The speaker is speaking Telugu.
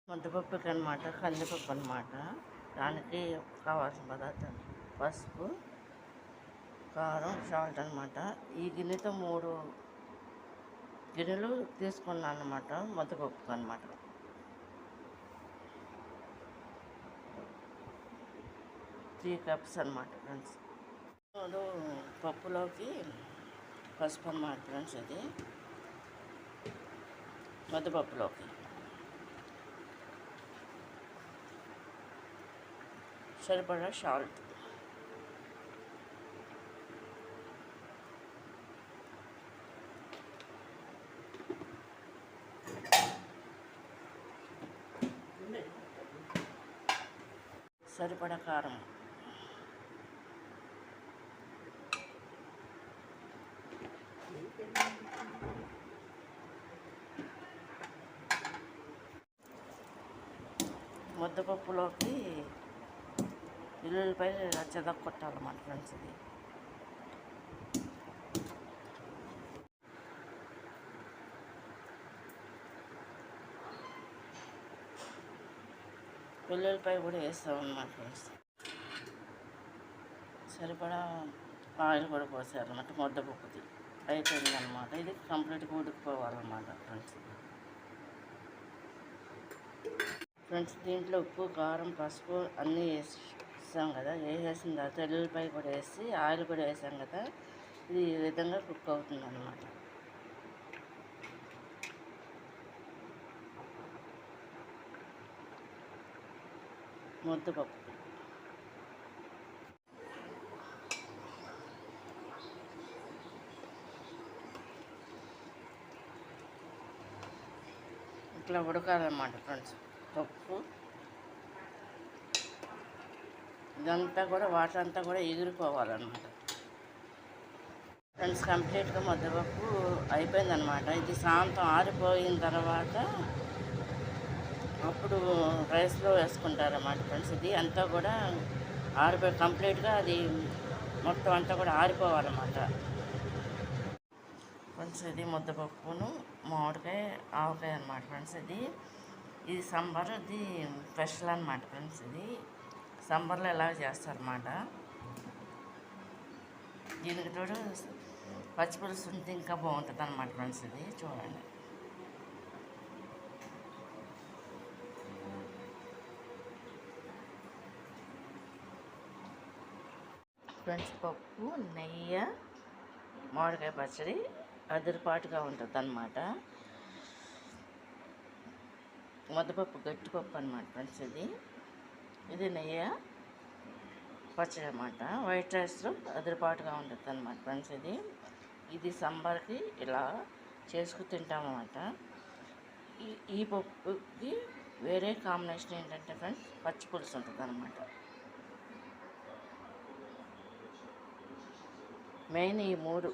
ముద్దపప్పుకి అనమాట, కందిపప్పు అనమాట. దానికి కావాల్సిన పదార్థాలు పసుపు, కారం, సాల్ట్ అనమాట. ఈ గిన్నెతో 3 గిన్నెలు తీసుకున్నాను అనమాట ముద్దపప్పుకి అనమాట. త్రీ కప్స్ అనమాట ఫ్రెండ్స్. పప్పులోకి పసుపు అనమాట ఫ్రెండ్స్. ఇది ముద్దపప్పులోకి సరిపడా సాల్ట్, సరిపడా కారం, ముద్దపప్పులోకి వెల్లుల్లిపై చెదక్కొట్టాలన్నమాట ఫ్రెండ్స్. ఇది వెల్లుల్లిపై కూడా వేస్తామన్నమాట ఫ్రెండ్స్. సరిపడా ఆయిల్ కూడా పోసారన్నమాట. ముద్దపప్పుది అయిపోయిందన్నమాట. ఇది కంప్లీట్గా ఉడికిపోవాలన్నమాట ఫ్రెండ్స్. దీంట్లో ఉప్పు, కారం, పసుపు అన్నీ వేసాం కదా. వేసేసిన తర్వాత వెల్లుల్లిపై కూడా వేసి ఆయిల్ కూడా వేసాం కదా. ఇది ఈ విధంగా కుక్ అవుతుంది అన్నమాట. ముద్దపప్పు ఇట్లా ఉడకాలన్నమాట ఫ్రెండ్స్. పప్పు ఇదంతా కూడా వాటర్ అంతా కూడా ఎగిరిపోవాలన్నమాట ఫ్రెండ్స్. కంప్లీట్గా ముద్దపప్పు అయిపోయిందనమాట. ఇది సాయంత్రం ఆరిపోయిన తర్వాత అప్పుడు రైస్లో వేసుకుంటారన్నమాట ఫ్రెండ్స్. ఇది అంతా కూడా ఆరిపోయి కంప్లీట్గా అది మొత్తం అంతా కూడా ఆరిపోవాలన్నమాట ఫ్రెండ్స్. ఇది ముద్దపప్పును మామిడికాయ, ఆవకాయ అనమాట ఫ్రెండ్స్. ఇది సాంబార్, ఇది స్పెషల్ అనమాట ఫ్రెండ్స్. ఇది సాంబార్లో ఎలా చేస్తారన్నమాట. దీనికి తోడు పచ్చిపులుసు ఉంటే ఇంకా బాగుంటుంది అనమాట ఫ్రెండ్స్. ఇది చూడండి ఫ్రెండ్స్. పప్పు, నెయ్యి, మామిడికాయ పచ్చడి అదిరిపాటుగా ఉంటుంది అన్నమాట. ముద్దపప్పు గట్టిపప్పు అనమాట ఫ్రెండ్స్. ఇది నెయ్యి పచ్చడి అనమాట. వైట్ రైస్లో అదిరిపాటుగా ఉంటుంది అనమాట ఫ్రెండ్స్. ఇది సాంబార్కి ఇలా చేసుకుని తింటామన్నమాట. ఈ పప్పుకి వేరే కాంబినేషన్ ఏంటంటే ఫ్రెండ్స్ పచ్చి పులుసు ఉంటుంది అనమాట. మెయిన్ ఈ 3